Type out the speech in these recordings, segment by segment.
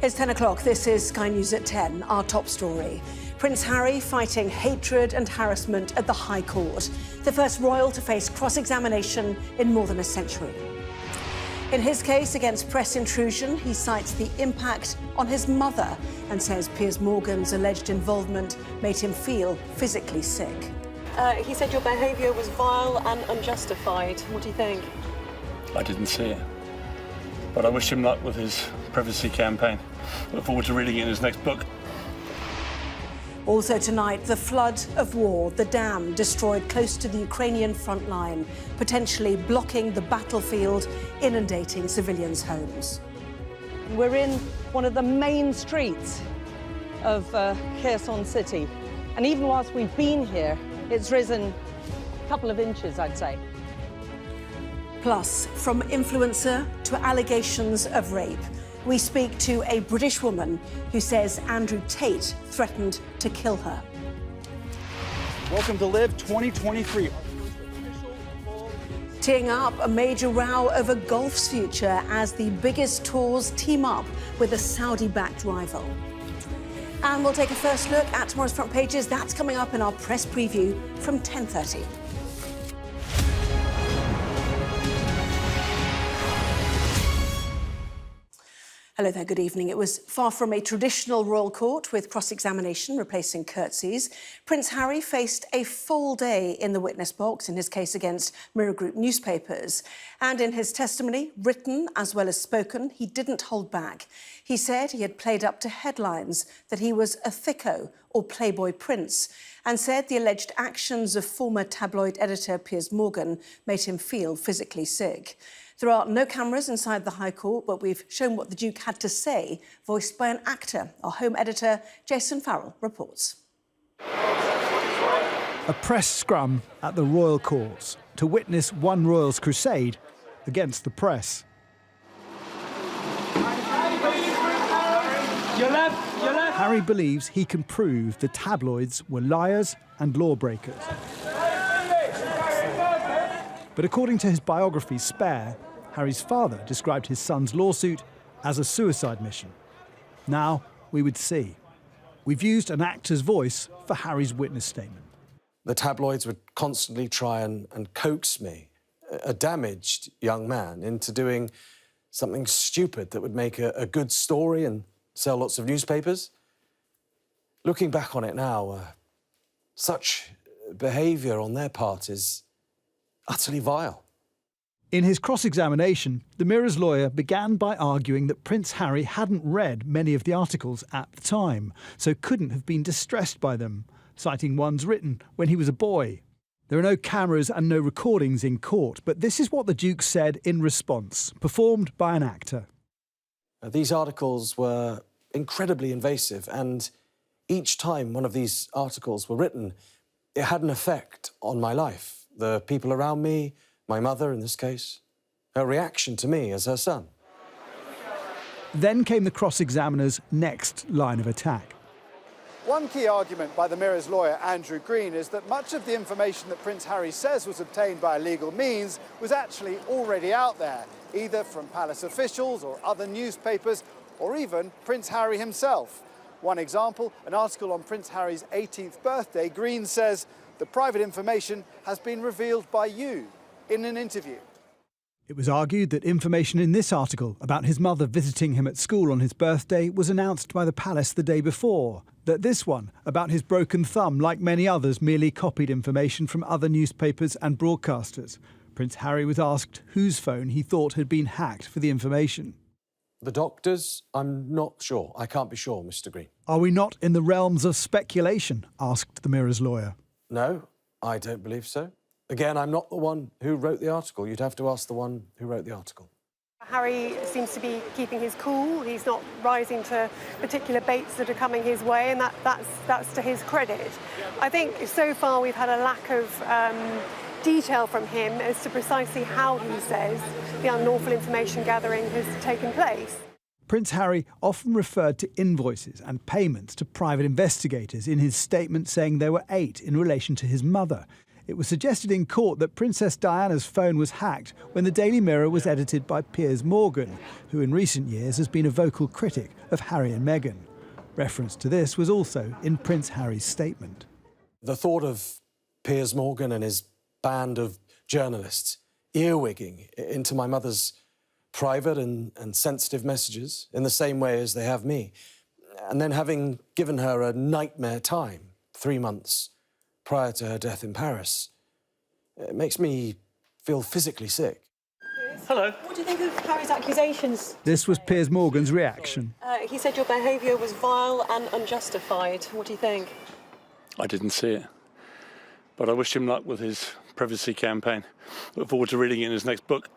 It's 10 o'clock. This is Sky News at 10, our top story. Prince Harry fighting hatred and harassment at the High Court. The first royal to face cross-examination in more than a century. In his case against press intrusion, he cites the impact on his mother and says Piers Morgan's alleged involvement made him feel physically sick. He said your behaviour was vile and unjustified. What do you think? I didn't see it. But I wish him luck with his privacy campaign. Look forward to reading it in his next book. Also tonight, the flood of war, the dam destroyed close to the Ukrainian front line, potentially blocking the battlefield, inundating civilians' homes. We're in one of the main streets of Kherson City. And even whilst we've been here, it's risen a couple of inches, I'd say. Plus, from influencer to allegations of rape, we speak to a British woman who says Andrew Tate threatened to kill her. Welcome to Live 2023. Teeing up a major row over golf's future as the biggest tours team up with a Saudi-backed rival. And we'll take a first look at tomorrow's front pages. That's coming up in our press preview from 10:30. Hello there, good evening. It was far from a traditional royal court with cross-examination replacing curtsies. Prince Harry faced a full day in the witness box in his case against Mirror Group newspapers. And in his testimony, written as well as spoken, he didn't hold back. He said he had played up to headlines that he was a thicko or playboy prince, and said the alleged actions of former tabloid editor Piers Morgan made him feel physically sick. There are no cameras inside the High Court, but we've shown what the Duke had to say, voiced by an actor. Our home editor, Jason Farrell, reports. A press scrum at the Royal Courts to witness one royal's crusade against the press. Harry believes he can prove the tabloids were liars and lawbreakers. But according to his biography, Spare, Harry's father described his son's lawsuit as a suicide mission. Now we would see. We've used an actor's voice for Harry's witness statement. The tabloids would constantly try and coax me, a damaged young man, into doing something stupid that would make a good story and sell lots of newspapers. Looking back on it now, such behaviour on their part is utterly vile. In his cross-examination, the Mirror's lawyer began by arguing that Prince Harry hadn't read many of the articles at the time, so couldn't have been distressed by them, citing ones written when he was a boy. There are no cameras and no recordings in court, but this is what the Duke said in response, performed by an actor. These articles were incredibly invasive, and each time one of these articles were written, it had an effect on my life. The people around me, my mother in this case, her reaction to me as her son. Then came the cross-examiner's next line of attack. One key argument by the Mirror's lawyer, Andrew Green, is that much of the information that Prince Harry says was obtained by illegal means was actually already out there, either from palace officials or other newspapers, or even Prince Harry himself. One example, an article on Prince Harry's 18th birthday, Green says, "The private information has been revealed by you in an interview." It was argued that information in this article about his mother visiting him at school on his birthday was announced by the palace the day before, that this one, about his broken thumb, like many others, merely copied information from other newspapers and broadcasters. Prince Harry was asked whose phone he thought had been hacked for the information. The doctors? I'm not sure. I can't be sure, Mr. Green. Are we not in the realms of speculation? Asked the Mirror's lawyer. No, I don't believe so. Again, I'm not the one who wrote the article. You'd have to ask the one who wrote the article. Harry seems to be keeping his cool. He's not rising to particular baits that are coming his way, and that's to his credit. I think so far we've had a lack of detail from him as to precisely how he says the unlawful information gathering has taken place. Prince Harry often referred to invoices and payments to private investigators in his statement, saying there were 8 in relation to his mother. It was suggested in court that Princess Diana's phone was hacked when the Daily Mirror was edited by Piers Morgan, who in recent years has been a vocal critic of Harry and Meghan. Reference to this was also in Prince Harry's statement. The thought of Piers Morgan and his band of journalists earwigging into my mother's private and sensitive messages in the same way as they have me, and then having given her a nightmare time 3 months prior to her death in Paris, it makes me feel physically sick. Hello. What do you think of Harry's accusations? This was Piers Morgan's reaction. He said your behaviour was vile and unjustified. What do you think? I didn't see it, but I wish him luck with his privacy campaign. Look forward to reading it in his next book.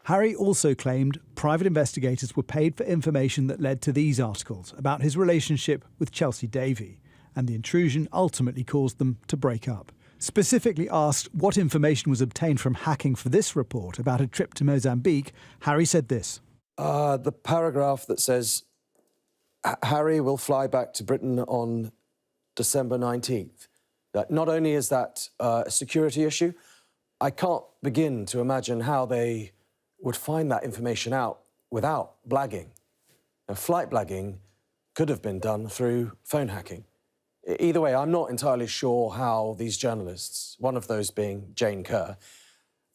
Harry also claimed private investigators were paid for information that led to these articles about his relationship with Chelsea Davy, and the intrusion ultimately caused them to break up. Specifically asked what information was obtained from hacking for this report about a trip to Mozambique, Harry said this. The paragraph that says Harry will fly back to Britain on December 19th. Not only is that a security issue, I can't begin to imagine how they would find that information out without blagging. Now, flight blagging could have been done through phone hacking. Either way, I'm not entirely sure how these journalists, one of those being Jane Kerr,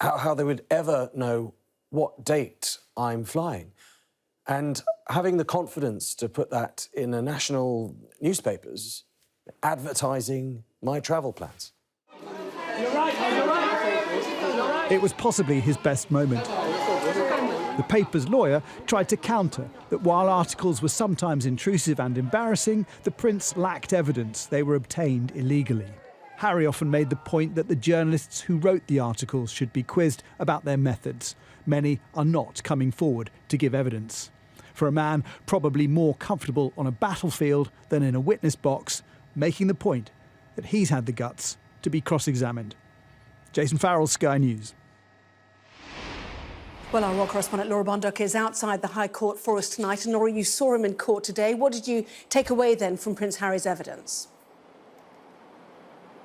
how they would ever know what date I'm flying. And having the confidence to put that in a national newspapers, advertising my travel plans. It was possibly his best moment. The paper's lawyer tried to counter that while articles were sometimes intrusive and embarrassing, the prince lacked evidence they were obtained illegally. Harry often made the point that the journalists who wrote the articles should be quizzed about their methods. Many are not coming forward to give evidence. For a man probably more comfortable on a battlefield than in a witness box, making the point that he's had the guts to be cross-examined. Jason Farrell, Sky News. Well, our royal correspondent Laura Bondock is outside the High Court for us tonight. And Laura, you saw him in court today. What did you take away then from Prince Harry's evidence?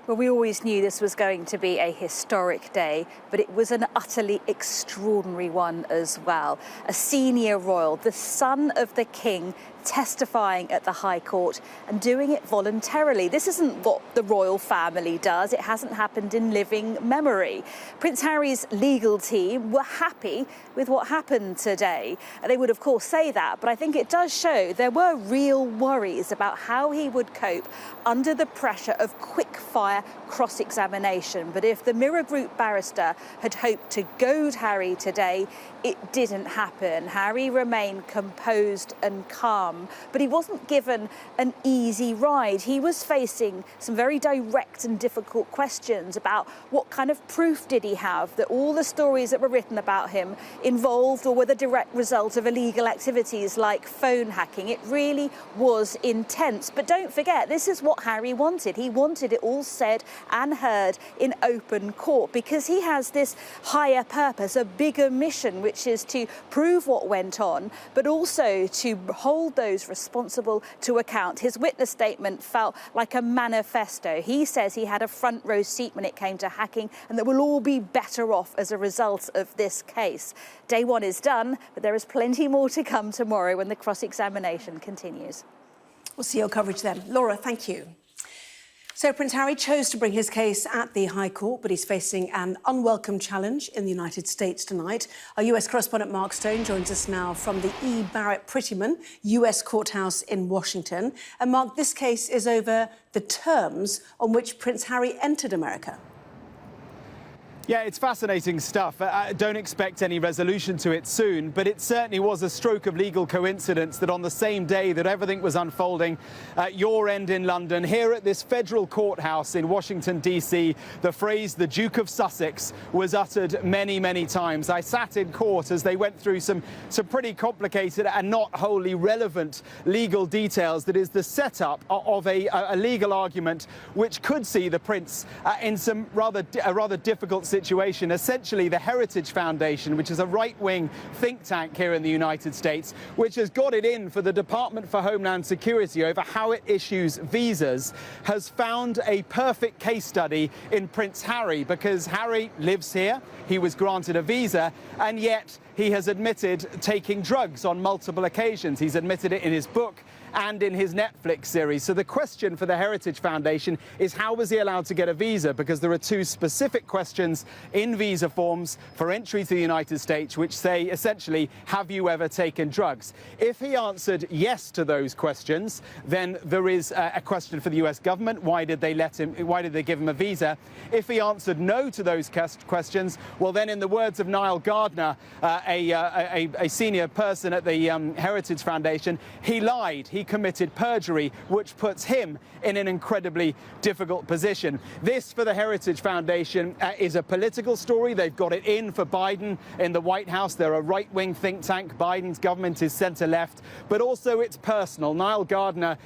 Well, we always knew this was going to be a historic day, but it was an utterly extraordinary one as well. A senior royal, the son of the king, testifying at the High Court and doing it voluntarily. This isn't what the royal family does. It hasn't happened in living memory. Prince Harry's legal team were happy with what happened today. They would, of course, say that, but I think it does show there were real worries about how he would cope under the pressure of quick-fire cross-examination. But if the Mirror Group barrister had hoped to goad Harry today, it didn't happen. Harry remained composed and calm, but he wasn't given an easy ride. He was facing some very direct and difficult questions about what kind of proof did he have that all the stories that were written about him involved or were the direct result of illegal activities like phone hacking. It really was intense. But don't forget, this is what Harry wanted. He wanted it all said and heard in open court because he has this higher purpose, a bigger mission, which is to prove what went on, but also to hold those responsible to account. His witness statement felt like a manifesto. He says he had a front row seat when it came to hacking and that we'll all be better off as a result of this case. Day one is done, but there is plenty more to come tomorrow when the cross-examination continues. We'll see your coverage then. Laura, thank you. So Prince Harry chose to bring his case at the High Court, but he's facing an unwelcome challenge in the United States tonight. Our US correspondent Mark Stone joins us now from the E. Barrett Prettyman US Courthouse in Washington. And Mark, this case is over the terms on which Prince Harry entered America. Yeah, it's fascinating stuff. Don't expect any resolution to it soon, but it certainly was a stroke of legal coincidence that on the same day that everything was unfolding at your end in London, here at this federal courthouse in Washington, D.C., the phrase "the Duke of Sussex" was uttered many, many times. I sat in court as they went through some pretty complicated and not wholly relevant legal details. That is the setup of a legal argument which could see the Prince in some rather difficult situation. Essentially, the Heritage Foundation, which is a right-wing think tank here in the United States, which has got it in for the Department for Homeland Security over how it issues visas, has found a perfect case study in Prince Harry, because Harry lives here, he was granted a visa, and yet he has admitted taking drugs on multiple occasions. He's admitted it in his book and in his Netflix series. So the question for the Heritage Foundation is, how was he allowed to get a visa? Because there are two specific questions in visa forms for entry to the United States which say, essentially, have you ever taken drugs? If he answered yes to those questions, then there is a question for the US government. Why did they give him a visa? If he answered no to those questions, well, then in the words of Niall Gardner, a senior person at the Heritage Foundation, he lied. He committed perjury, which puts him in an incredibly difficult position. This, for the Heritage Foundation, is a political story. They've got it in for Biden in the White House. They're a right-wing think tank. Biden's government is centre-left. But also it's personal. Niall Gardner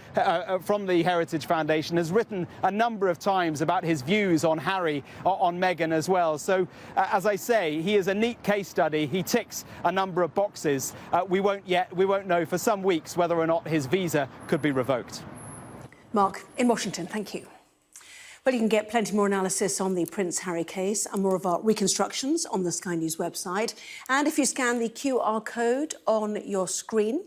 from the Heritage Foundation has written a number of times about his views on Harry, on Meghan as well. So, as I say, he is a neat case study. He ticks a number of boxes. We won't know for some weeks whether or not his visa could be revoked. Mark, in Washington, thank you. Well, you can get plenty more analysis on the Prince Harry case and more of our reconstructions on the Sky News website. And if you scan the QR code on your screen,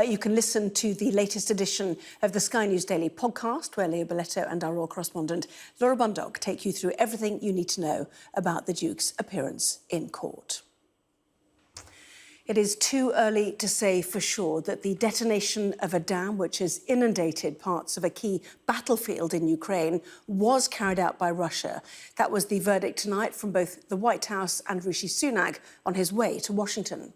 you can listen to the latest edition of the Sky News Daily podcast, where Leo Belletto and our royal correspondent Laura Bundock take you through everything you need to know about the Duke's appearance in court. It is too early to say for sure that the detonation of a dam which has inundated parts of a key battlefield in Ukraine was carried out by Russia. That was the verdict tonight from both the White House and Rishi Sunak on his way to Washington.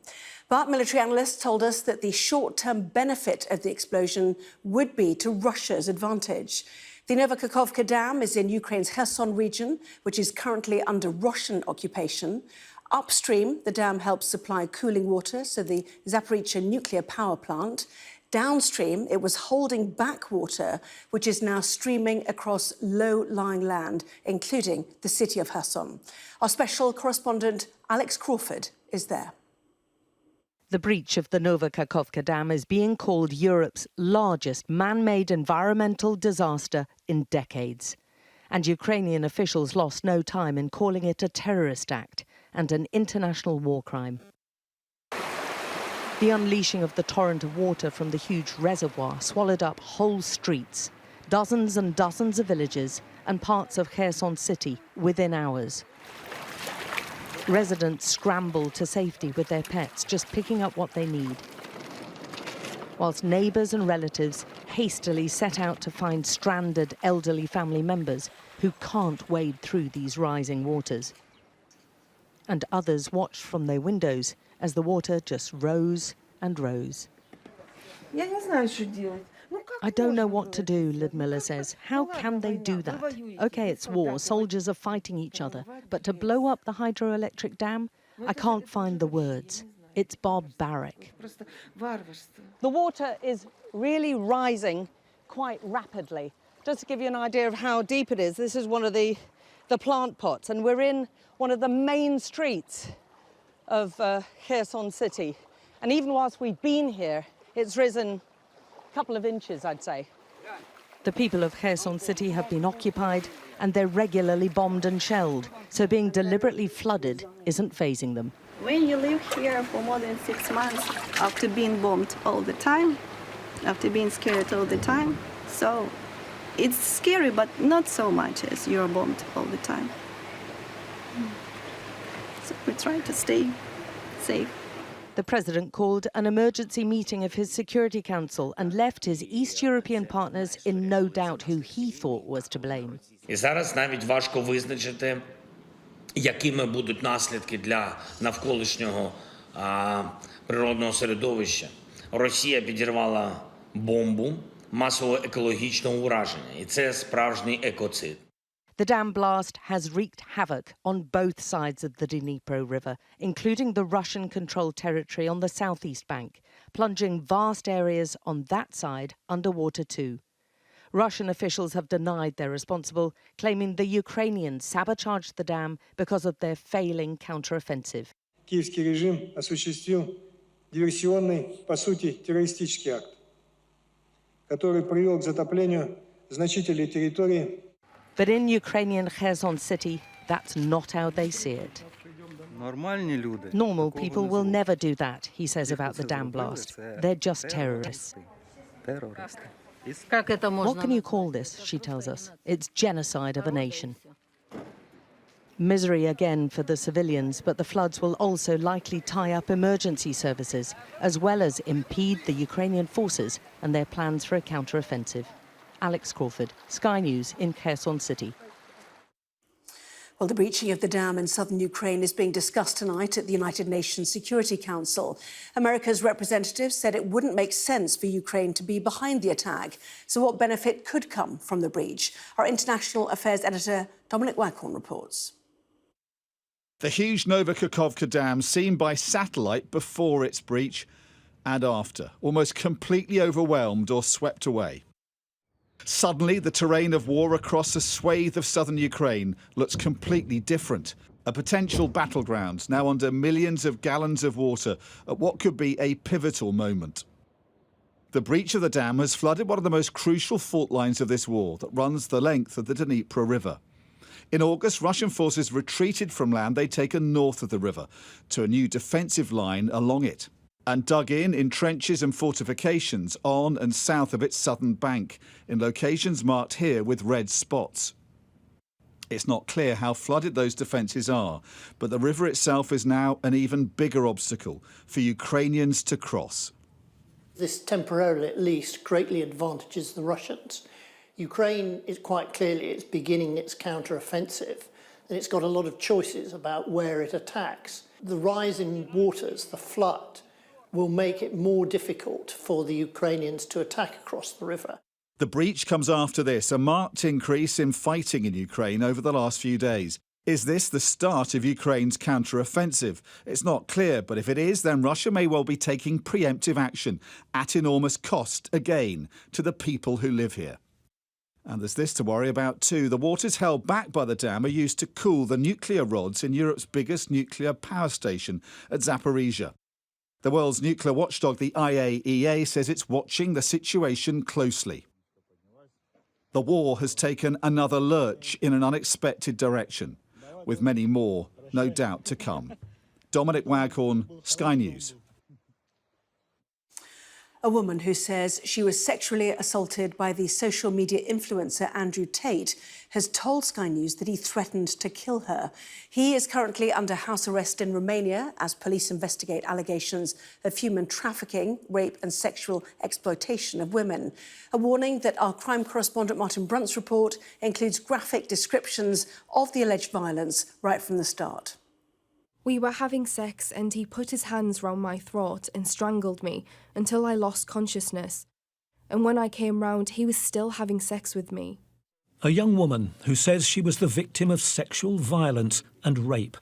But military analysts told us that the short-term benefit of the explosion would be to Russia's advantage. The Novokakhovka Dam is in Ukraine's Kherson region, which is currently under Russian occupation. Upstream, the dam helps supply cooling water to the Zaporizhzhia nuclear power plant. Downstream, it was holding back water, which is now streaming across low-lying land, including the city of Kherson. Our special correspondent, Alex Crawford, is there. The breach of the Novokakhovka Dam is being called Europe's largest man-made environmental disaster in decades. And Ukrainian officials lost no time in calling it a terrorist act and an international war crime. The unleashing of the torrent of water from the huge reservoir swallowed up whole streets, dozens and dozens of villages and parts of Kherson city within hours. Residents scrambled to safety with their pets, just picking up what they need, whilst neighbours and relatives hastily set out to find stranded elderly family members who can't wade through these rising waters. And others watched from their windows as the water just rose and rose. I don't know what to do, Ludmila says. How can they do that? OK, it's war, soldiers are fighting each other, but to blow up the hydroelectric dam, I can't find the words. It's barbaric. The water is really rising quite rapidly. Just to give you an idea of how deep it is, this is one of the plant pots, and we're in one of the main streets of Kherson city. And even whilst we've been here, it's risen a couple of inches, I'd say. The people of Kherson city have been occupied and they're regularly bombed and shelled, so being deliberately flooded isn't fazing them. When you live here for more than 6 months, after being bombed all the time, after being scared all the time, so it's scary, but not so much as you're bombed all the time. So we try to stay safe. The president called an emergency meeting of his Security Council and left his East European partners in no doubt who he thought was to blame. І зараз навіть важко визначити, якими будуть наслідки для навколишнього природного середовища. Росія підірвала бомбу масового екологічного ураження, і це справжній екоцид. The dam blast has wreaked havoc on both sides of the Dnipro River, including the Russian-controlled territory on the southeast bank, plunging vast areas on that side underwater too. Russian officials have denied they're responsible, claiming the Ukrainians sabotaged the dam because of their failing counter-offensive. Киевский режим осуществил диверсионный, по сути, террористический акт, который привел к затоплению значительной территории. But in Ukrainian Kherson City, that's not how they see it. Normal people will never do that, he says about the dam blast. They're just terrorists. What can you call this, she tells us? It's genocide of a nation. Misery again for the civilians, but the floods will also likely tie up emergency services, as well as impede the Ukrainian forces and their plans for a counter-offensive. Alex Crawford, Sky News in Kherson City. Well, the breaching of the dam in southern Ukraine is being discussed tonight at the United Nations Security Council. America's representative said it wouldn't make sense for Ukraine to be behind the attack. So what benefit could come from the breach? Our international affairs editor, Dominic Waghorn, reports. The huge Novokakhovka Dam seen by satellite before its breach and after, almost completely overwhelmed or swept away. Suddenly, the terrain of war across a swathe of southern Ukraine looks completely different. A potential battleground now under millions of gallons of water at what could be a pivotal moment. The breach of the dam has flooded one of the most crucial fault lines of this war that runs the length of the Dnipro River. In August, Russian forces retreated from land they'd taken north of the river to a new defensive line along it, and dug in trenches and fortifications on and south of its southern bank, in locations marked here with red spots. It's not clear how flooded those defences are, but the river itself is now an even bigger obstacle for Ukrainians to cross. This temporarily, at least, greatly advantages the Russians. Ukraine is quite clearly it's beginning its counter-offensive, and it's got a lot of choices about where it attacks. The rising waters, the flood, will make it more difficult for the Ukrainians to attack across the river. The breach comes after this, a marked increase in fighting in Ukraine over the last few days. Is this the start of Ukraine's counter-offensive? It's not clear, but if it is, then Russia may well be taking preemptive action at enormous cost, again, to the people who live here. And there's this to worry about too. The waters held back by the dam are used to cool the nuclear rods in Europe's biggest nuclear power station at Zaporizhzhia. The world's nuclear watchdog, the IAEA, says it's watching the situation closely. The war has taken another lurch in an unexpected direction, with many more, no doubt, to come. Dominic Waghorn, Sky News. A woman who says she was sexually assaulted by the social media influencer Andrew Tate has told Sky News that he threatened to kill her. He is currently under house arrest in Romania as police investigate allegations of human trafficking, rape and sexual exploitation of women. A warning that our crime correspondent Martin Brunt's report includes graphic descriptions of the alleged violence right from the start. We were having sex and he put his hands round my throat and strangled me until I lost consciousness. And when I came round, he was still having sex with me. A young woman who says she was the victim of sexual violence and rape.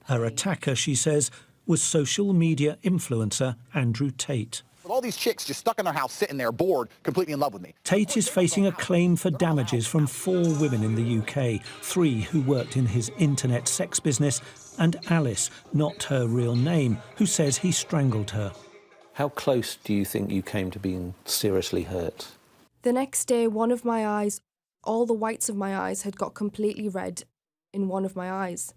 Her attacker, she says, was social media influencer Andrew Tate. With all these chicks just stuck in their house, sitting there, bored, completely in love with me. Tate is facing a claim for damages from 4 women in the UK, 3 who worked in his internet sex business, and Alice, not her real name, who says he strangled her. How close do you think you came to being seriously hurt? The next day, one of my eyes, all the whites of my eyes had got completely red in one of my eyes.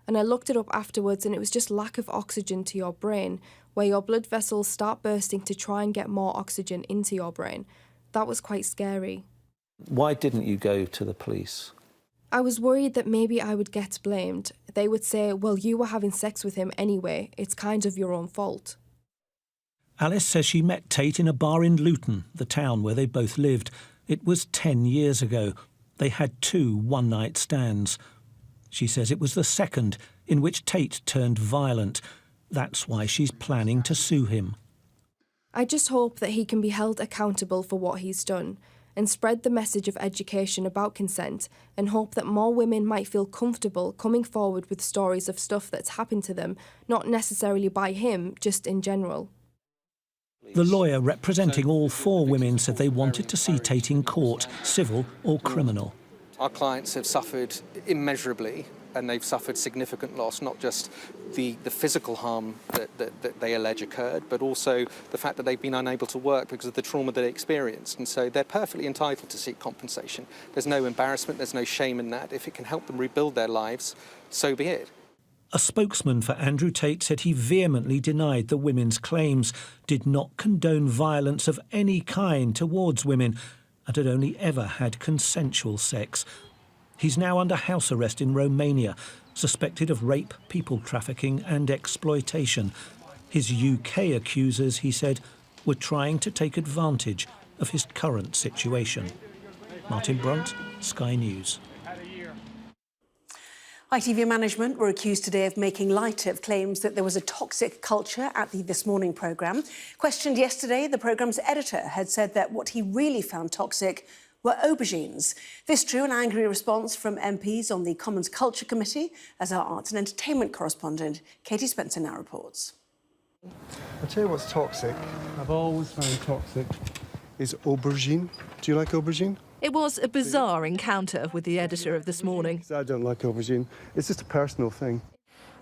And I looked it up afterwards and it was just lack of oxygen to your brain, where your blood vessels start bursting to try and get more oxygen into your brain. That was quite scary. Why didn't you go to the police? I was worried that maybe I would get blamed. They would say, well, you were having sex with him anyway. It's kind of your own fault. Alice says she met Tate in a bar in Luton, the town where they both lived. It was 10 years ago. They had 2 one-night stands. She says it was the second in which Tate turned violent. That's why she's planning to sue him. I just hope that he can be held accountable for what he's done and spread the message of education about consent, and hope that more women might feel comfortable coming forward with stories of stuff that's happened to them, not necessarily by him, just in general. The lawyer representing all four women said they wanted to see Tate in court, civil or criminal. Our clients have suffered immeasurably, and they've suffered significant loss, not just the physical harm that they allege occurred, but also the fact that they've been unable to work because of the trauma that they experienced. And so they're perfectly entitled to seek compensation. There's no embarrassment, there's no shame in that. If it can help them rebuild their lives, so be it. A spokesman for Andrew Tate said he vehemently denied the women's claims, did not condone violence of any kind towards women, and had only ever had consensual sex. He's now under house arrest in Romania, suspected of rape, people trafficking and exploitation. His UK accusers, he said, were trying to take advantage of his current situation. Martin Brunt, Sky News. ITV management were accused today of making light of claims that there was a toxic culture at the This Morning programme. Questioned yesterday, the programme's editor had said that what he really found toxic were aubergines. This drew an angry response from MPs on the Commons Culture Committee, as our arts and entertainment correspondent Katie Spencer now reports. I'll tell you what's toxic, I've always found toxic, is aubergine. Do you like aubergine? It was a bizarre encounter with the editor of This Morning. I don't like aubergine. It's just a personal thing.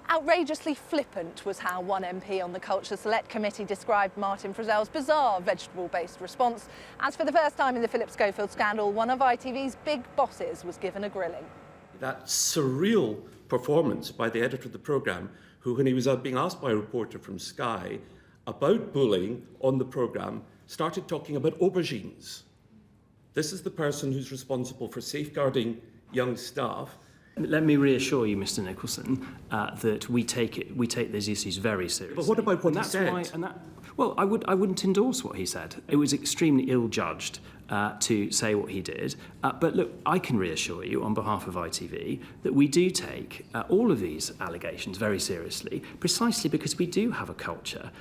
Outrageously flippant was how one MP on the Culture Select Committee described Martin Frizzell's bizarre vegetable-based response. As for the first time in the Philip Schofield scandal, one of ITV's big bosses was given a grilling. That surreal performance by the editor of the programme, who, when he was being asked by a reporter from Sky about bullying on the programme, started talking about aubergines. This is the person who's responsible for safeguarding young staff. Let me reassure you, Mr. Nicholson, that we take these issues very seriously. But what about what he said? Well, I wouldn't endorse what he said. It was extremely ill-judged to say what he did. But look, I can reassure you on behalf of ITV that we do take all of these allegations very seriously, precisely because we do have a culture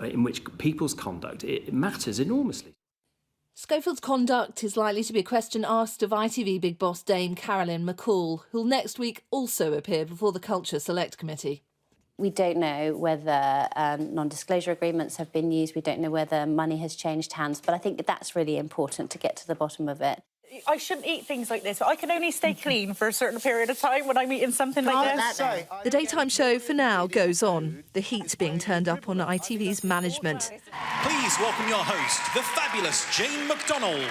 in which people's conduct it matters enormously. Schofield's conduct is likely to be a question asked of ITV big boss Dame Carolyn McCall, who'll next week also appear before the Culture Select Committee. We don't know whether non-disclosure agreements have been used. We don't know whether money has changed hands. But I think that's really important to get to the bottom of it. I shouldn't eat things like this. I can only stay clean for a certain period of time when I'm eating something like this. The daytime show for now goes on. The heat's being turned up on ITV's management. Please welcome your host, the fabulous Jane McDonald.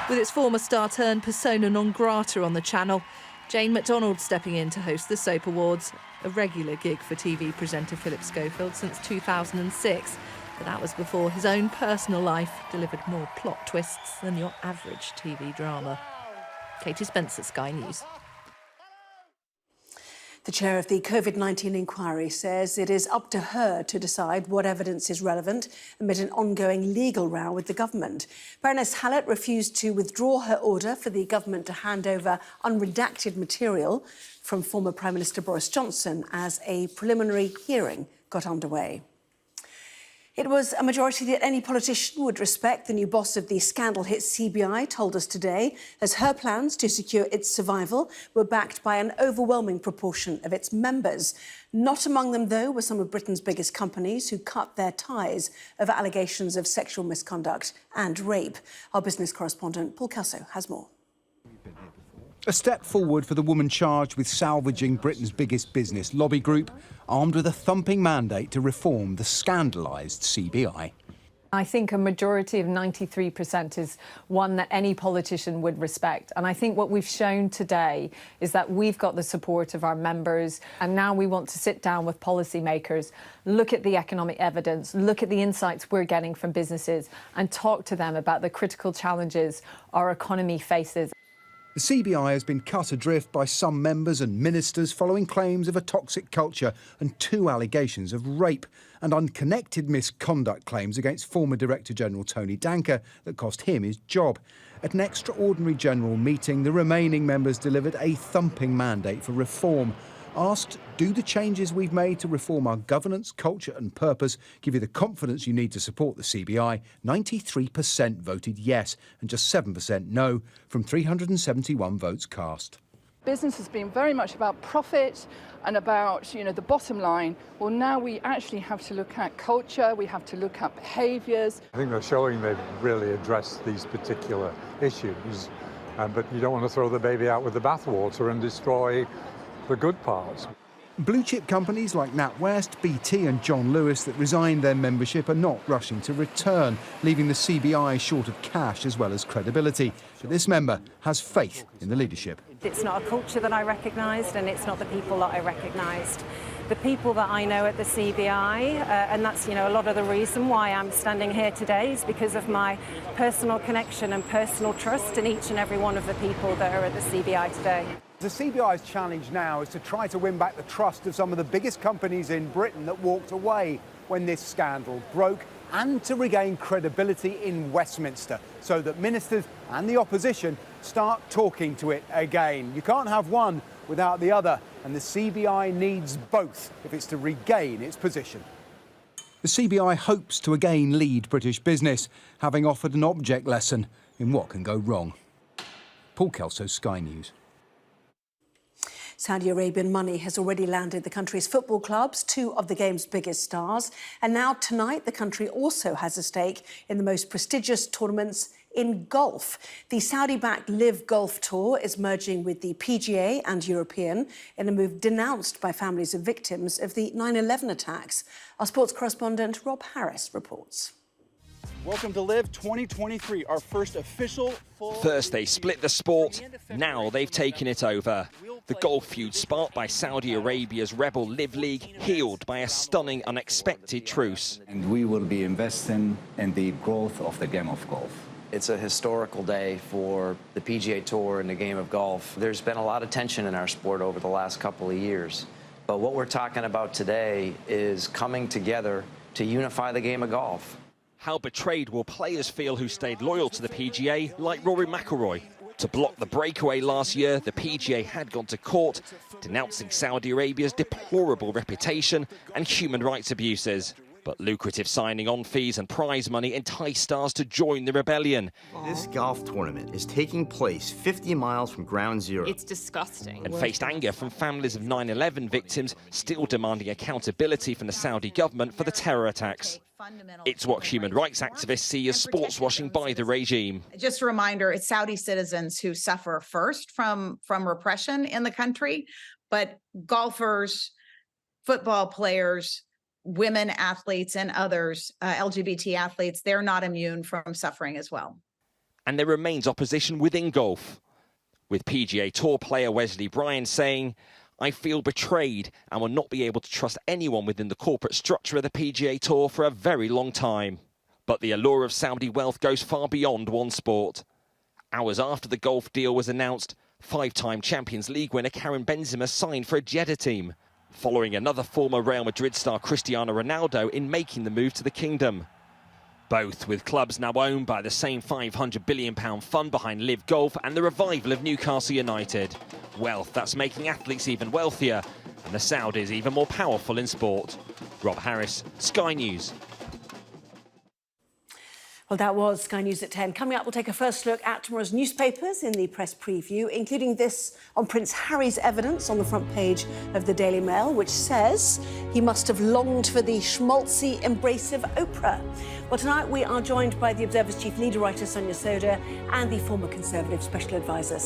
With its former star turned persona non grata on the channel, Jane McDonald stepping in to host the Soap Awards, a regular gig for TV presenter Philip Schofield since 2006. But that was before his own personal life delivered more plot twists than your average TV drama. Katie Spencer, Sky News. The chair of the COVID-19 inquiry says it is up to her to decide what evidence is relevant amid an ongoing legal row with the government. Baroness Hallett refused to withdraw her order for the government to hand over unredacted material from former Prime Minister Boris Johnson as a preliminary hearing got underway. It was a majority that any politician would respect, the new boss of the scandal-hit CBI told us today, as her plans to secure its survival were backed by an overwhelming proportion of its members. Not among them, though, were some of Britain's biggest companies who cut their ties over allegations of sexual misconduct and rape. Our business correspondent, Paul Kelso, has more. A step forward for the woman charged with salvaging Britain's biggest business lobby group, armed with a thumping mandate to reform the scandalised CBI. I think a majority of 93% is one that any politician would respect. And I think what we've shown today is that we've got the support of our members. And now we want to sit down with policymakers, look at the economic evidence, look at the insights we're getting from businesses and talk to them about the critical challenges our economy faces. The CBI has been cut adrift by some members and ministers following claims of a toxic culture and 2 allegations of rape and unconnected misconduct claims against former Director General Tony Danker that cost him his job. At an extraordinary general meeting, the remaining members delivered a thumping mandate for reform. Asked, do the changes we've made to reform our governance, culture and purpose give you the confidence you need to support the CBI? 93% voted yes and just 7% no from 371 votes cast. Business has been very much about profit and about, the bottom line. Well, now we actually have to look at culture, we have to look at behaviours. I think they're showing they've really addressed these particular issues, but you don't want to throw the baby out with the bathwater and destroy the good parts. Blue chip companies like NatWest, BT and John Lewis that resigned their membership are not rushing to return, leaving the CBI short of cash as well as credibility. But this member has faith in the leadership. It's not a culture that I recognised, and it's not the people that I recognised. The people that I know at the CBI, and that's a lot of the reason why I'm standing here today, is because of my personal connection and personal trust in each and every one of the people that are at the CBI today. The CBI's challenge now is to try to win back the trust of some of the biggest companies in Britain that walked away when this scandal broke, and to regain credibility in Westminster so that ministers and the opposition start talking to it again. You can't have one without the other, and the CBI needs both if it's to regain its position. The CBI hopes to again lead British business, having offered an object lesson in what can go wrong. Paul Kelso, Sky News. Saudi Arabian money has already landed the country's football clubs, two of the game's biggest stars. And now tonight, the country also has a stake in the most prestigious tournaments in golf. The Saudi-backed Live Golf Tour is merging with the PGA and European in a move denounced by families of victims of the 9/11 attacks. Our sports correspondent Rob Harris reports. Welcome to Live 2023, our first official full... First they split the sport, now they've taken it over. The golf feud sparked by Saudi Arabia's rebel Live League healed by a stunning, unexpected truce. And we will be investing in the growth of the game of golf. It's a historical day for the PGA Tour and the game of golf. There's been a lot of tension in our sport over the last couple of years. But what we're talking about today is coming together to unify the game of golf. How betrayed will players feel who stayed loyal to the PGA, like Rory McIlroy? To block the breakaway last year, the PGA had gone to court, denouncing Saudi Arabia's deplorable reputation and human rights abuses. But lucrative signing-on fees and prize money enticed stars to join the rebellion. This golf tournament is taking place 50 miles from ground zero. It's disgusting. And faced anger from families of 9/11 victims, still demanding accountability from the Saudi government for the terror attacks. It's what human rights activists see as sports washing by the regime. Just a reminder, it's Saudi citizens who suffer first from repression in the country, but golfers, football players, women athletes and others, LGBT athletes, they're not immune from suffering as well. And there remains opposition within golf, with PGA Tour player Wesley Bryan saying, "I feel betrayed and will not be able to trust anyone within the corporate structure of the PGA Tour for a very long time." But the allure of Saudi wealth goes far beyond one sport. Hours after the golf deal was announced, five-time Champions League winner Karim Benzema signed for a Jeddah team, following another former Real Madrid star Cristiano Ronaldo in making the move to the kingdom. Both with clubs now owned by the same £500 billion fund behind Live Golf and the revival of Newcastle United. Wealth that's making athletes even wealthier and the Saudis even more powerful in sport. Rob Harris, Sky News. Well, that was Sky News at 10. Coming up, we'll take a first look at tomorrow's newspapers in the press preview, including this on Prince Harry's evidence on the front page of the Daily Mail, which says he must have longed for the schmaltzy embrace of Oprah. Well, tonight we are joined by the Observer's chief leader writer, Sonia Sodha, and the former Conservative special advisor.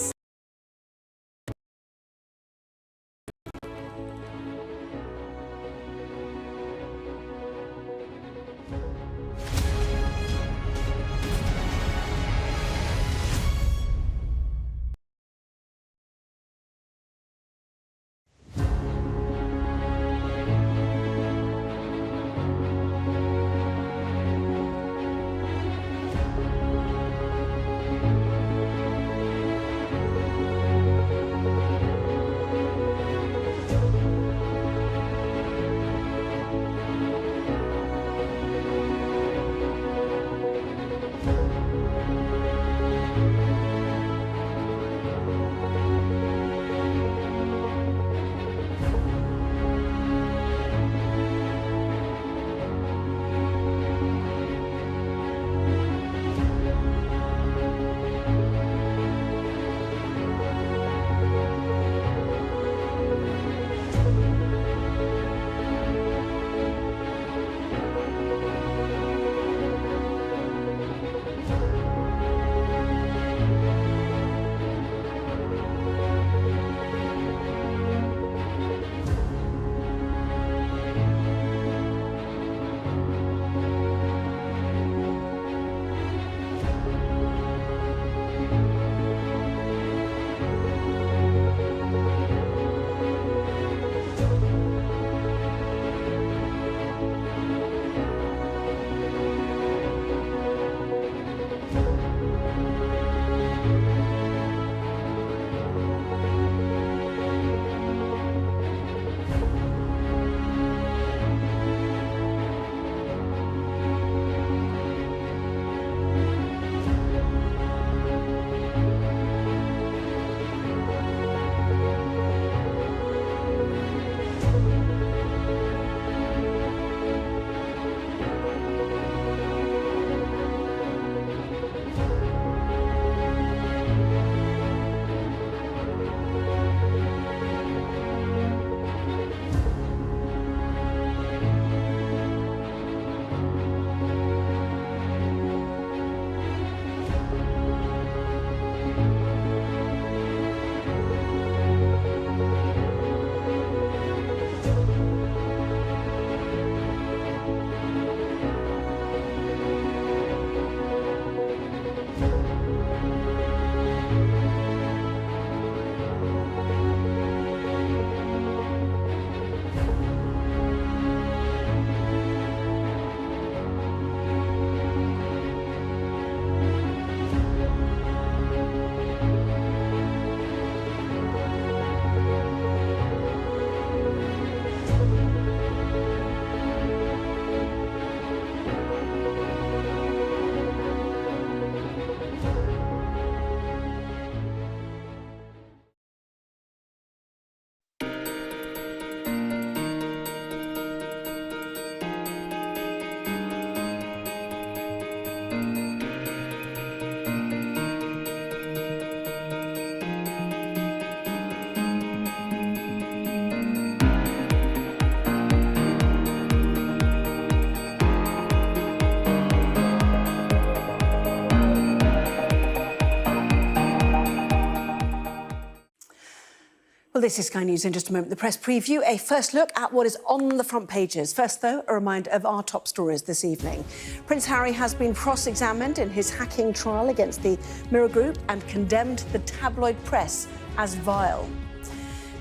Well, this is Sky News in just a moment. The press preview, a first look at what is on the front pages. First, though, a reminder of our top stories this evening. Prince Harry has been cross-examined in his hacking trial against the Mirror Group and condemned the tabloid press as vile.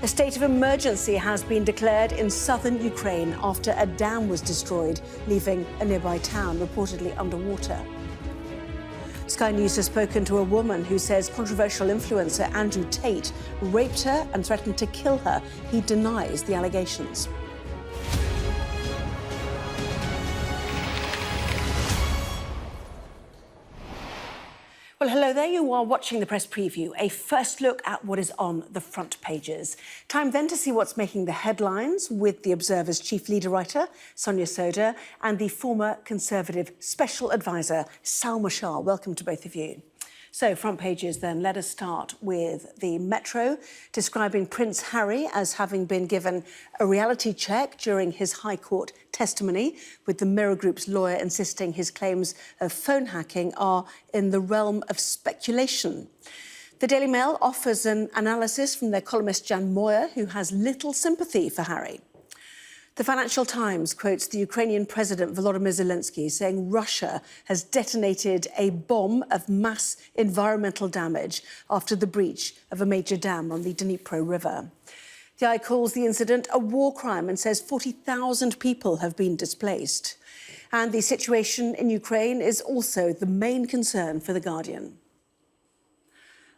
A state of emergency has been declared in southern Ukraine after a dam was destroyed, leaving a nearby town reportedly underwater. Sky News has spoken to a woman who says controversial influencer Andrew Tate raped her and threatened to kill her. He denies the allegations. Well, hello there. You are watching the press preview, a first look at what is on the front pages. Time then to see what's making the headlines with the Observer's chief leader writer, Sonia Sodha, and the former Conservative special advisor, Salma Shah. Welcome to both of you. So, front pages then, let us start with the Metro, describing Prince Harry as having been given a reality check during his High Court testimony, with the Mirror Group's lawyer insisting his claims of phone hacking are in the realm of speculation. The Daily Mail offers an analysis from their columnist Jan Moyer, who has little sympathy for Harry. The Financial Times quotes the Ukrainian President Volodymyr Zelensky saying Russia has detonated a bomb of mass environmental damage after the breach of a major dam on the Dnipro River. The Eye calls the incident a war crime and says 40,000 people have been displaced. And the situation in Ukraine is also the main concern for The Guardian.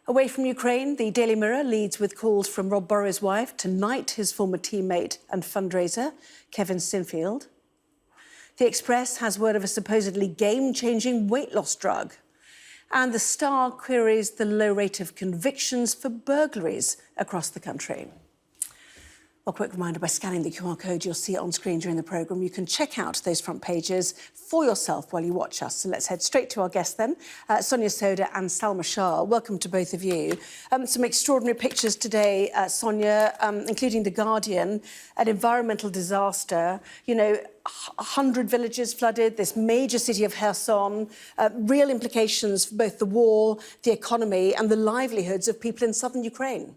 Away from Ukraine, the Daily Mirror leads with calls from Rob Burrows' wife to knight his former teammate and fundraiser, Kevin Sinfield. The Express has word of a supposedly game-changing weight loss drug. And The Star queries the low rate of convictions for burglaries across the country. A quick reminder, by scanning the QR code you'll see it on screen during the programme, you can check out those front pages for yourself while you watch us. So let's head straight to our guests then, Sonia Sodha and Salma Shah. Welcome to both of you. Some extraordinary pictures today, Sonia, including The Guardian, an environmental disaster. You know, 100 villages flooded, this major city of Kherson, real implications for both the war, the economy and the livelihoods of people in southern Ukraine.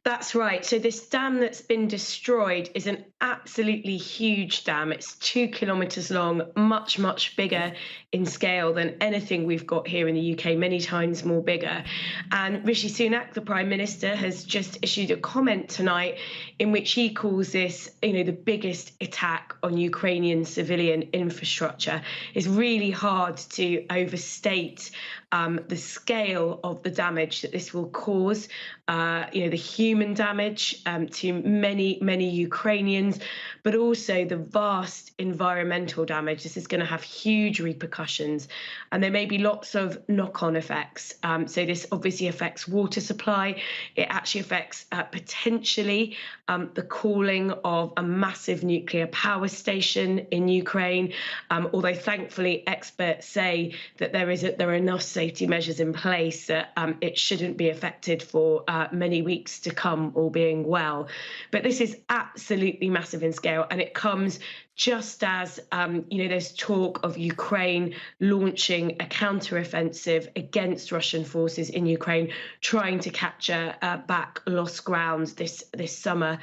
That's right. So this dam that's been destroyed is an absolutely huge dam. It's 2 kilometres long, much, much bigger in scale than anything we've got here in the UK, many times more bigger. And Rishi Sunak, the Prime Minister, has just issued a comment tonight in which he calls this, the biggest attack on Ukrainian civilian infrastructure. It's really hard to overstate the scale of the damage that this will cause, the human damage to many, many Ukrainians, but also the vast environmental damage. This is going to have huge repercussions, and there may be lots of knock-on effects. So this obviously affects water supply. It actually affects potentially the cooling of a massive nuclear power station in Ukraine, although thankfully experts say that there are enough safety measures in place that it shouldn't be affected for many weeks to come, all being well. But this is absolutely massive in scale, and it comes just as, there's talk of Ukraine launching a counter-offensive against Russian forces in Ukraine, trying to capture back lost ground this summer,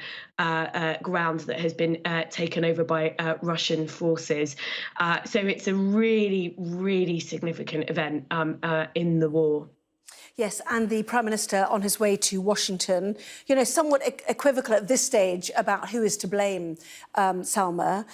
ground that has been taken over by Russian forces. So it's a really, really significant event in the war. Yes, and the Prime Minister on his way to Washington, somewhat equivocal at this stage about who is to blame, Salma.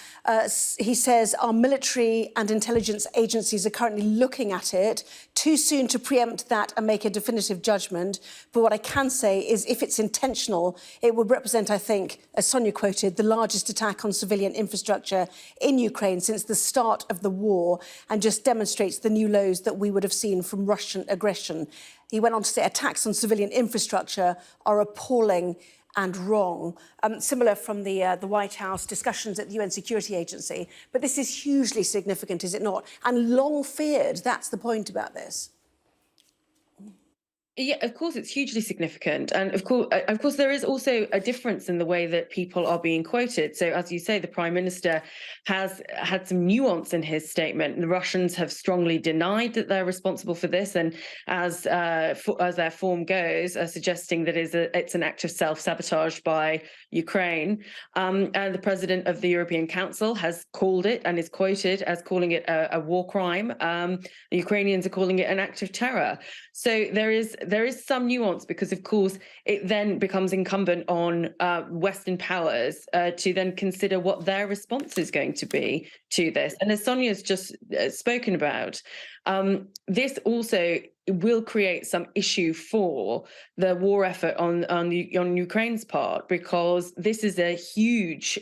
He says our military and intelligence agencies are currently looking at it. Too soon to preempt that and make a definitive judgment. But what I can say is if it's intentional, it would represent, I think, as Sonia quoted, the largest attack on civilian infrastructure in Ukraine since the start of the war, and just demonstrates the new lows that we would have seen from Russian aggression. He went on to say attacks on civilian infrastructure are appalling and wrong. Similar from the White House discussions at the UN Security Agency. But this is hugely significant, is it not? And long feared, that's the point about this. Yeah, of course, it's hugely significant. And of course, there is also a difference in the way that people are being quoted. So, as you say, the Prime Minister has had some nuance in his statement. The Russians have strongly denied that they're responsible for this. And as their form goes, suggesting that it's an act of self-sabotage by Ukraine. And the President of the European Council has called it and is quoted as calling it a war crime. The Ukrainians are calling it an act of terror. So there is some nuance because, of course, it then becomes incumbent on Western powers to then consider what their response is going to be to this. And as Sonia's just spoken about, this also will create some issue for the war effort on Ukraine's part, because this is a huge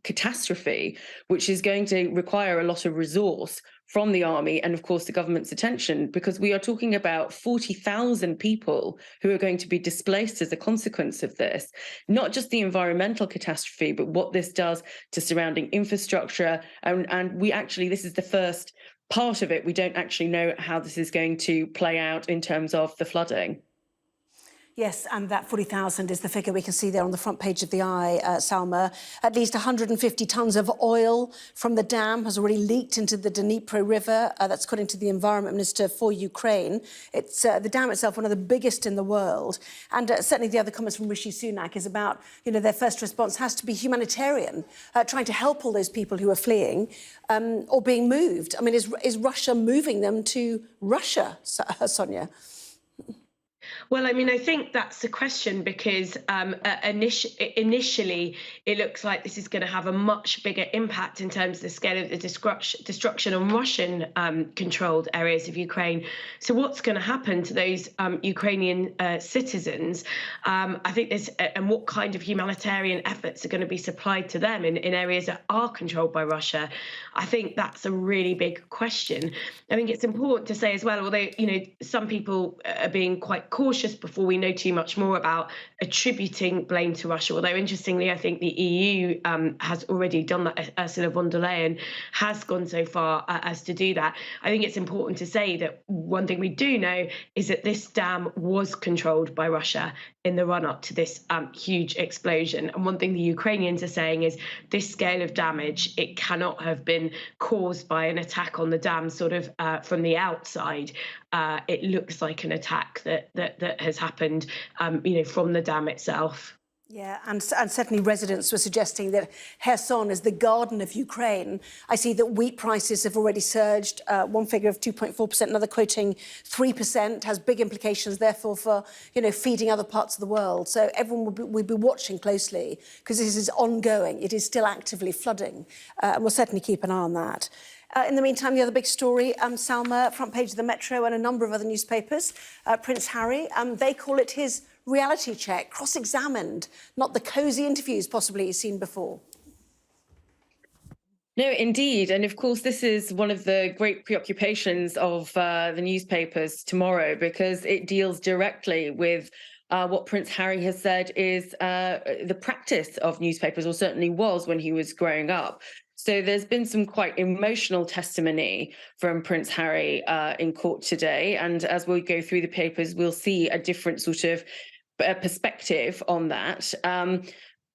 catastrophe, which is going to require a lot of resource from the army and, of course, the government's attention, because we are talking about 40,000 people who are going to be displaced as a consequence of this. Not just the environmental catastrophe, but what this does to surrounding infrastructure. And we actually, this is the first part of it. We don't actually know how this is going to play out in terms of the flooding. Yes, and that 40,000 is the figure we can see there on the front page of the Eye, Salma. At least 150 tonnes of oil from the dam has already leaked into the Dnipro River. That's according to the Environment Minister for Ukraine. It's the dam itself, one of the biggest in the world. And certainly the other comments from Rishi Sunak is about, their first response has to be humanitarian, trying to help all those people who are fleeing or being moved. I mean, is Russia moving them to Russia, Sonia? Well, I mean, I think that's the question, because initially it looks like this is going to have a much bigger impact in terms of the scale of the destruction on Russian-controlled areas of Ukraine. So what's going to happen to those Ukrainian citizens? I think and what kind of humanitarian efforts are going to be supplied to them in areas that are controlled by Russia? I think that's a really big question. I think it's important to say as well, although, some people are being quite cautious before we know too much more about attributing blame to Russia. Although, interestingly, I think the EU has already done that. Ursula von der Leyen has gone so far as to do that. I think it's important to say that one thing we do know is that this dam was controlled by Russia in the run-up to this huge explosion. And one thing the Ukrainians are saying is this scale of damage, it cannot have been caused by an attack on the dam sort of from the outside. It looks like an attack that has happened, from the dam itself. Yeah, and certainly residents were suggesting that Kherson is the garden of Ukraine. I see that wheat prices have already surged, one figure of 2.4%, another quoting 3%, has big implications, therefore, for, feeding other parts of the world. So everyone will be watching closely, because this is ongoing. It is still actively flooding, and we'll certainly keep an eye on that. In the meantime, the other big story, Salma, front page of the Metro and a number of other newspapers, Prince Harry, they call it his reality check, cross-examined, not the cosy interviews possibly he's seen before. No, indeed. And of course, this is one of the great preoccupations of the newspapers tomorrow, because it deals directly with what Prince Harry has said is the practice of newspapers, or certainly was when he was growing up. So there's been some quite emotional testimony from Prince Harry in court today. And as we go through the papers, we'll see a different sort of perspective on that.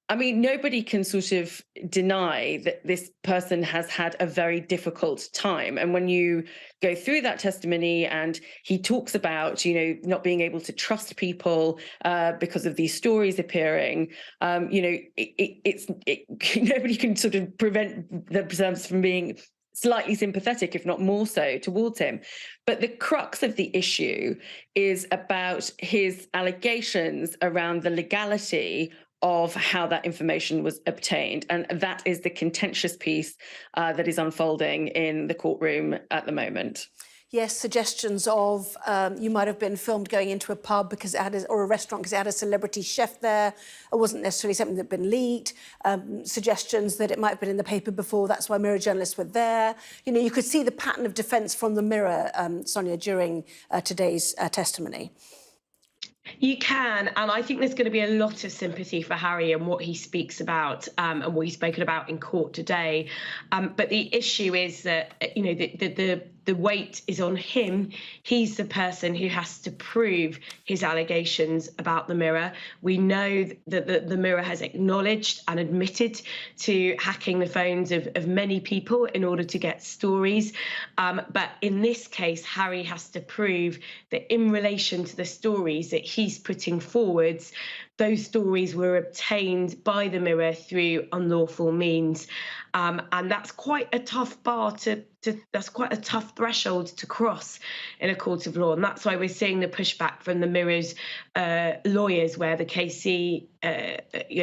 I mean, nobody can sort of deny that this person has had a very difficult time. And when you go through that testimony and he talks about, not being able to trust people because of these stories appearing, nobody can sort of prevent themselves from being slightly sympathetic, if not more so, towards him. But the crux of the issue is about his allegations around the legality of how that information was obtained. And that is the contentious piece that is unfolding in the courtroom at the moment. Yes, suggestions of you might have been filmed going into a pub because it had or a restaurant because it had a celebrity chef there. It wasn't necessarily something that had been leaked. Suggestions that it might have been in the paper before. That's why Mirror journalists were there. You could see the pattern of defence from the Mirror, Sonia, during today's testimony. You can, and I think there's going to be a lot of sympathy for Harry and what he speaks about and what he's spoken about in court today. But the issue is that, the the weight is on him. He's the person who has to prove his allegations about the Mirror. We know that the Mirror has acknowledged and admitted to hacking the phones of many people in order to get stories. But in this case, Harry has to prove that in relation to the stories that he's putting forwards, those stories were obtained by the Mirror through unlawful means. And that's quite a tough bar that's quite a tough threshold to cross in a court of law. And that's why we're seeing the pushback from the Mirror's lawyers, where the KC,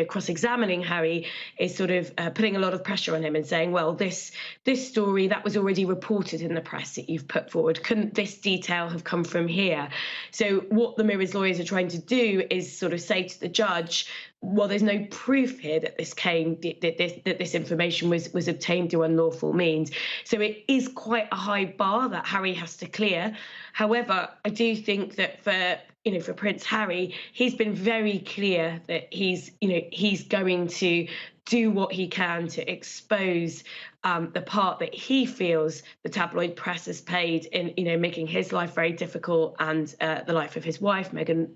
cross-examining Harry, is sort of putting a lot of pressure on him and saying, well, this story that was already reported in the press that you've put forward, couldn't this detail have come from here? So what the Mirror's lawyers are trying to do is sort of say to the judge, well, there's no proof here that this information was obtained through unlawful means. So it is quite a high bar that Harry has to clear. However, I do think that for Prince Harry, he's been very clear that he's going to do what he can to expose the part that he feels the tabloid press has played in, making his life very difficult and the life of his wife, Meghan,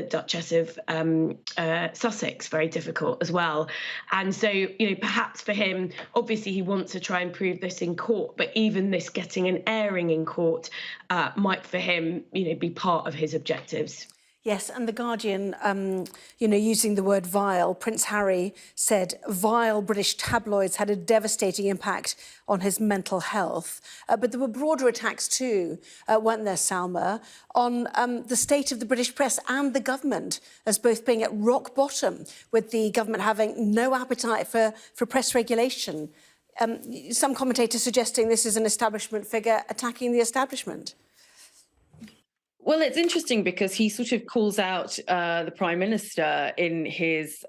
Duchess of Sussex, very difficult as well. And so, perhaps for him, obviously he wants to try and prove this in court, but even this getting an airing in court might for him, be part of his objectives. Yes, and The Guardian, using the word vile, Prince Harry said vile British tabloids had a devastating impact on his mental health. But there were broader attacks too, weren't there, Salma, on the state of the British press and the government as both being at rock bottom, with the government having no appetite for press regulation. Some commentators suggesting this is an establishment figure attacking the establishment. Well, it's interesting because he sort of calls out the Prime Minister in his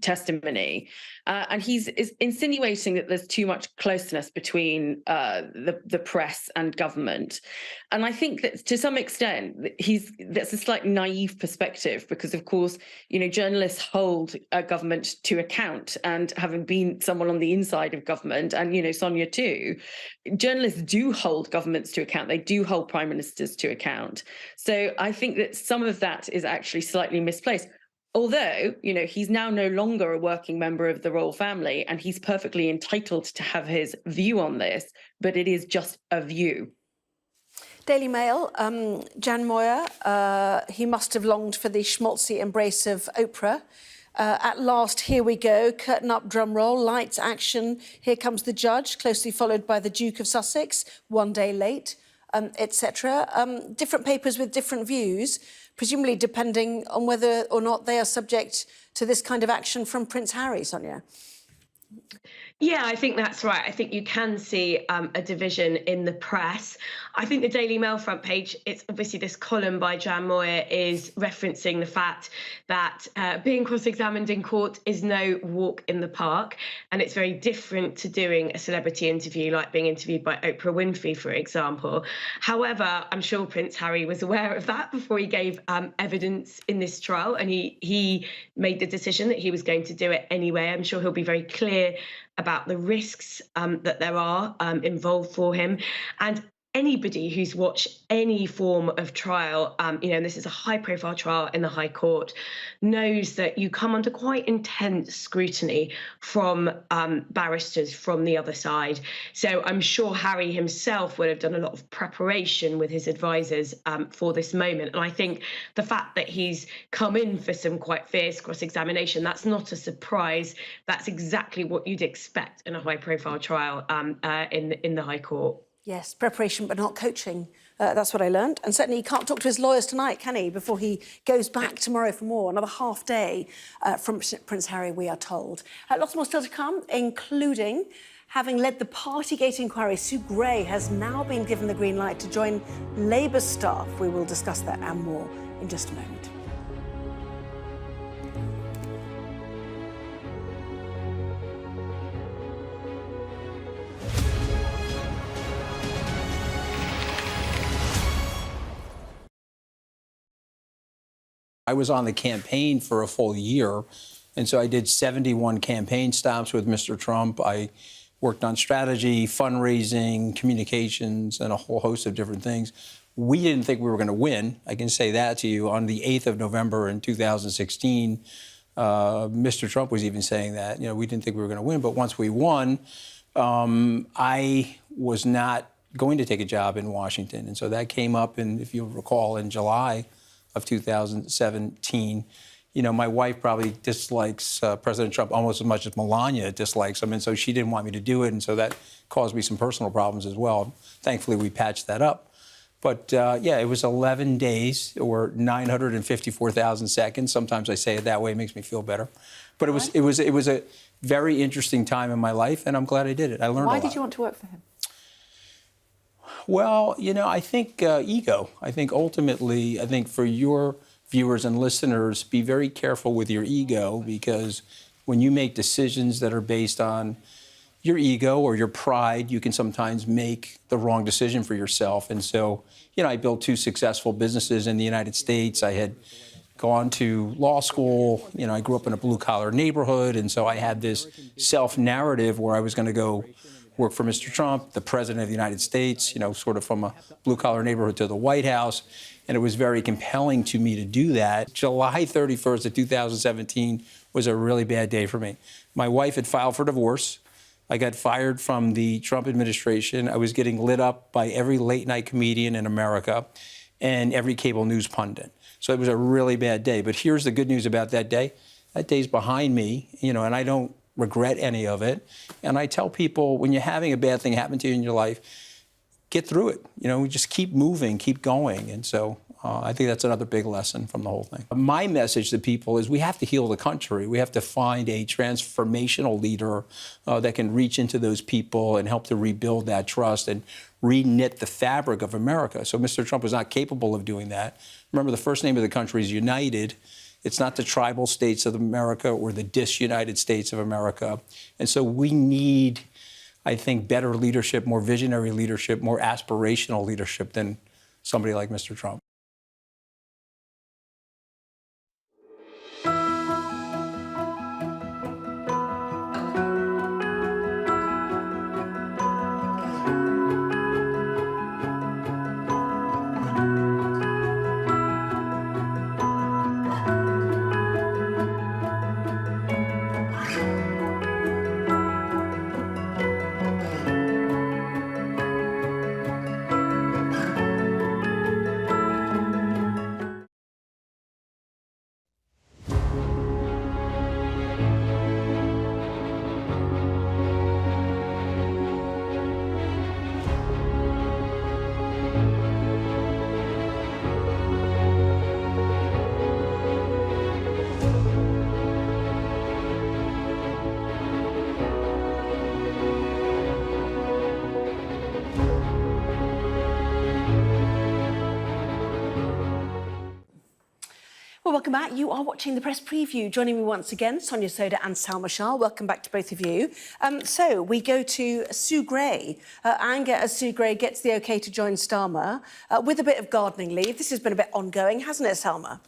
testimony, and he's insinuating that there's too much closeness between the press and government. And I think that to some extent that's a slight naive perspective, because of course, journalists hold a government to account, and having been someone on the inside of government, and Sonia too, journalists do hold governments to account. They do hold prime ministers to account. So I think that some of that is actually slightly misplaced. Although, he's now no longer a working member of the royal family, and he's perfectly entitled to have his view on this, but it is just a view. Daily Mail, Jan Moyer, he must have longed for the schmaltzy embrace of Oprah. At last, here we go, curtain up, drum roll, lights, action. Here comes the judge, closely followed by the Duke of Sussex, one day late, etc. Different papers with different views, presumably depending on whether or not they are subject to this kind of action from Prince Harry, Sonia. Yeah, I think that's right. I think you can see a division in the press. I think the Daily Mail front page, it's obviously this column by Jan Moyer is referencing the fact that being cross-examined in court is no walk in the park. And it's very different to doing a celebrity interview, like being interviewed by Oprah Winfrey, for example. However, I'm sure Prince Harry was aware of that before he gave evidence in this trial. And he made the decision that he was going to do it anyway. I'm sure he'll be very clear about the risks that there are involved for him. And anybody who's watched any form of trial, and this is a high-profile trial in the High Court, knows that you come under quite intense scrutiny from barristers from the other side. So I'm sure Harry himself would have done a lot of preparation with his advisors for this moment. And I think the fact that he's come in for some quite fierce cross-examination, that's not a surprise. That's exactly what you'd expect in a high-profile trial in the High Court. Yes, preparation but not coaching. That's what I learned. And certainly he can't talk to his lawyers tonight, can he, before he goes back tomorrow for more. Another half day from Prince Harry, we are told. Lots more still to come, including having led the Partygate inquiry, Sue Gray has now been given the green light to join Labour staff. We will discuss that and more in just a moment. I was on the campaign for a full year, and so I did 71 campaign stops with Mr. Trump. I worked on strategy, fundraising, communications, and a whole host of different things. We didn't think we were going to win. I can say that to you. On the 8th of November in 2016, Mr. Trump was even saying that. We didn't think we were going to win. But once we won, I was not going to take a job in Washington. And so that came up, and if you'll recall, in July of 2017. My wife probably dislikes President Trump almost as much as Melania dislikes him, and so she didn't want me to do it, and so that caused me some personal problems as well. Thankfully, we patched that up. But yeah, it was 11 days or 954,000 seconds. Sometimes I say it that way; it makes me feel better. But it was a very interesting time in my life, and I'm glad I did it. I learned a lot. Why did you want to work for him? Well, I think ego. I think ultimately, for your viewers and listeners, be very careful with your ego, because when you make decisions that are based on your ego or your pride, you can sometimes make the wrong decision for yourself. And so, I built 2 successful businesses in the United States. I had gone to law school. I grew up in a blue-collar neighborhood, and so I had this self-narrative where I was going to go work for Mr. Trump, the President of the United States, sort of from a blue-collar neighborhood to the White House. And it was very compelling to me to do that. July 31st of 2017 was a really bad day for me. My wife had filed for divorce. I got fired from the Trump administration. I was getting lit up by every late-night comedian in America and every cable news pundit. So it was a really bad day. But here's the good news about that day. That day's behind me, and I don't regret any of it. And I tell people, when you're having a bad thing happen to you in your life, get through it. Just keep moving, keep going. And so I think that's another big lesson from the whole thing. My message to people is we have to heal the country. We have to find a transformational leader that can reach into those people and help to rebuild that trust and re-knit the fabric of America. So Mr. Trump was not capable of doing that. Remember, the first name of the country is United. It's not the tribal states of America or the disunited states of America. And so we need, I think, better leadership, more visionary leadership, more aspirational leadership than somebody like Mr. Trump. Well, welcome back. You are watching the press preview. Joining me once again, Sonia Sodha and Salma Shah. Welcome back to both of you. So we go to Sue Gray. Anger as Sue Gray gets the OK to join Starmer with a bit of gardening leave. This has been a bit ongoing, hasn't it, Salma?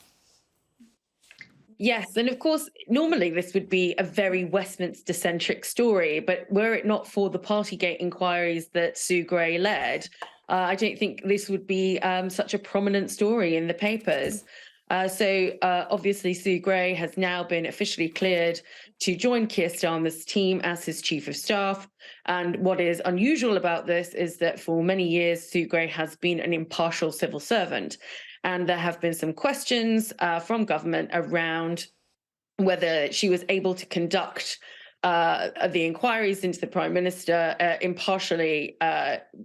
Yes, and of course, normally this would be a very Westminster-centric story, but were it not for the Partygate inquiries that Sue Gray led, I don't think this would be such a prominent story in the papers. So obviously, Sue Gray has now been officially cleared to join Keir Starmer's team as his chief of staff. And what is unusual about this is that for many years, Sue Gray has been an impartial civil servant. And there have been some questions from government around whether she was able to conduct the inquiries into the Prime Minister impartially,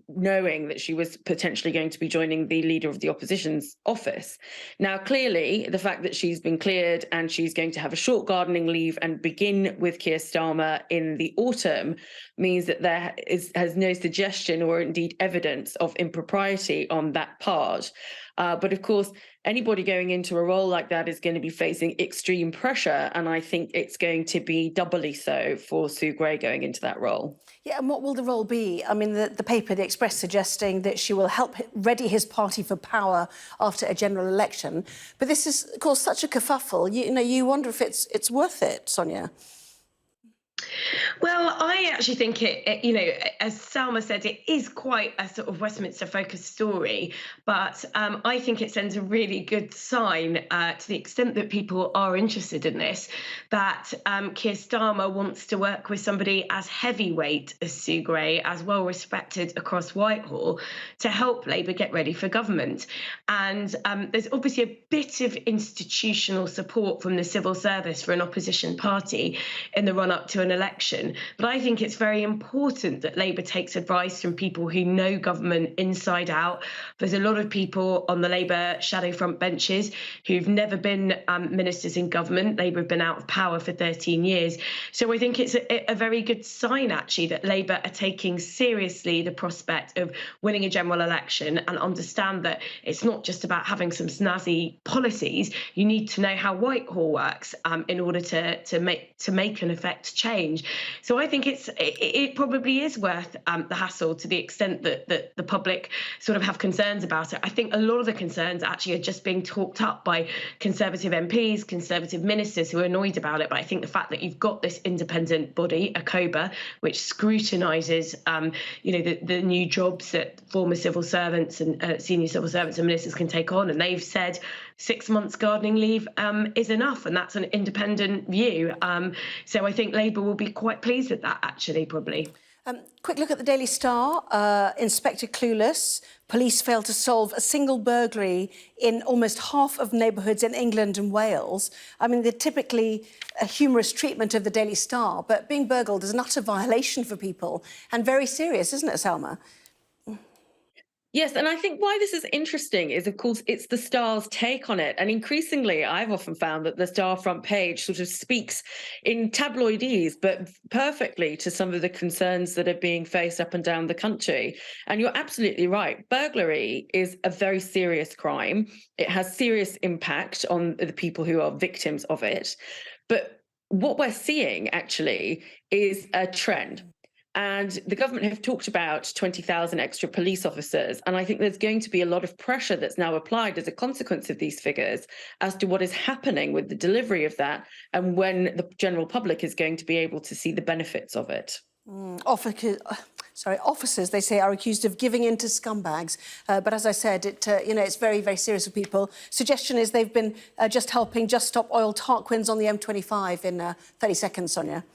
knowing that she was potentially going to be joining the leader of the opposition's office. Now, clearly, the fact that she's been cleared and she's going to have a short gardening leave and begin with Keir Starmer in the autumn means that there has no suggestion or indeed evidence of impropriety on that part. But of course, anybody going into a role like that is going to be facing extreme pressure. And I think it's going to be doubly so for Sue Gray going into that role. Yeah, and what will the role be? I mean, the paper, The Express, suggesting that she will help ready his party for power after a general election. But this is, of course, such a kerfuffle. You wonder if it's worth it, Sonia. Well, I actually think you know, as Salma said, it is quite a sort of Westminster-focused story, but I think it sends a really good sign to the extent that people are interested in this, that Keir Starmer wants to work with somebody as heavyweight as Sue Gray, as well-respected across Whitehall, to help Labour get ready for government. And there's obviously a bit of institutional support from the civil service for an opposition party in the run-up to an election. But I think it's very important that Labour takes advice from people who know government inside out. There's a lot of people on the Labour shadow front benches who've never been ministers in government. Labour have been out of power for 13 years. So I think it's a very good sign, actually, that Labour are taking seriously the prospect of winning a general election and understand that it's not just about having some snazzy policies. You need to know how Whitehall works in order to make an effect change. So I think it probably is worth the hassle, to the extent that the public sort of have concerns about it. I think a lot of the concerns actually are just being talked up by Conservative MPs, Conservative ministers who are annoyed about it. But I think the fact that you've got this independent body, a COBA, which scrutinises, the new jobs that former civil servants and senior civil servants and ministers can take on, and they've said 6 months gardening leave is enough, and that's an independent view. So I think Labour will be quite pleased with that, actually, probably. Quick look at the Daily Star. Inspector clueless. Police failed to solve a single burglary in almost half of neighbourhoods in England and Wales. I mean, they're typically a humorous treatment of the Daily Star, but being burgled is an utter violation for people, and very serious, isn't it, Salma? Yes, and I think why this is interesting is, of course, it's the Star's take on it. And increasingly, I've often found that the Star front page sort of speaks in tabloidese, but perfectly to some of the concerns that are being faced up and down the country. And you're absolutely right. Burglary is a very serious crime. It has serious impact on the people who are victims of it. But what we're seeing, actually, is a trend. And the government have talked about 20,000 extra police officers. And I think there's going to be a lot of pressure that's now applied as a consequence of these figures as to what is happening with the delivery of that and when the general public is going to be able to see the benefits of it. Officers, they say, are accused of giving in to scumbags. But as I said, it's very, very serious for people. Suggestion is they've been just helping just stop oil Tarquins on the M25 in 30 seconds, Sonia.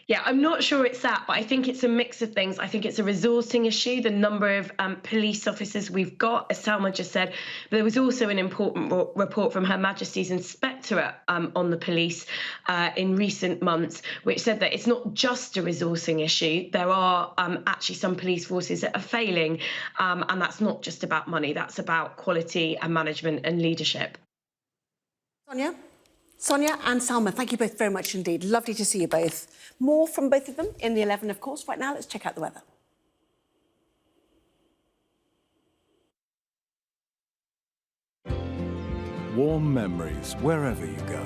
Yeah, I'm not sure it's that, but I think it's a mix of things. I think it's a resourcing issue, the number of police officers we've got, as Salma just said. But there was also an important report from Her Majesty's Inspectorate on the police in recent months, which said that it's not just a resourcing issue. There are actually some police forces that are failing, and that's not just about money. That's about quality and management and leadership. Sonia and Salma, thank you both very much indeed. Lovely to see you both. More from both of them in the 11, of course. Right now, let's check out the weather. Warm memories wherever you go.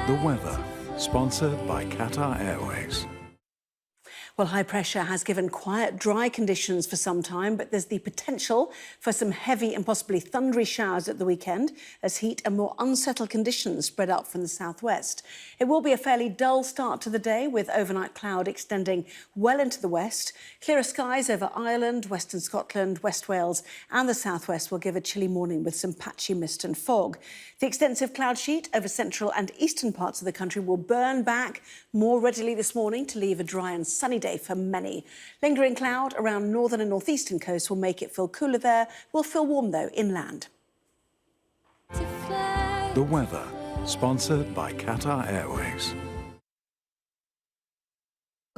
The weather, sponsored by Qatar Airways. Well, high pressure has given quiet, dry conditions for some time, but there's the potential for some heavy and possibly thundery showers at the weekend as heat and more unsettled conditions spread out from the southwest. It will be a fairly dull start to the day, with overnight cloud extending well into the west. Clearer skies over Ireland, Western Scotland, West Wales and the southwest will give a chilly morning with some patchy mist and fog. The extensive cloud sheet over central and eastern parts of the country will burn back more readily this morning to leave a dry and sunny day for many. Lingering cloud around northern and northeastern coasts will make it feel cooler there. Will feel warm, though, inland. The weather, sponsored by Qatar Airways.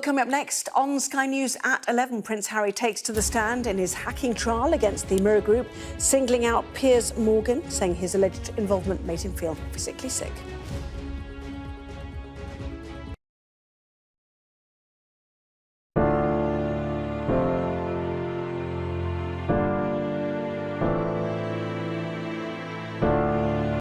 Coming up next on Sky News at 11, Prince Harry takes to the stand in his hacking trial against the Mirror Group, singling out Piers Morgan, saying his alleged involvement made him feel physically sick.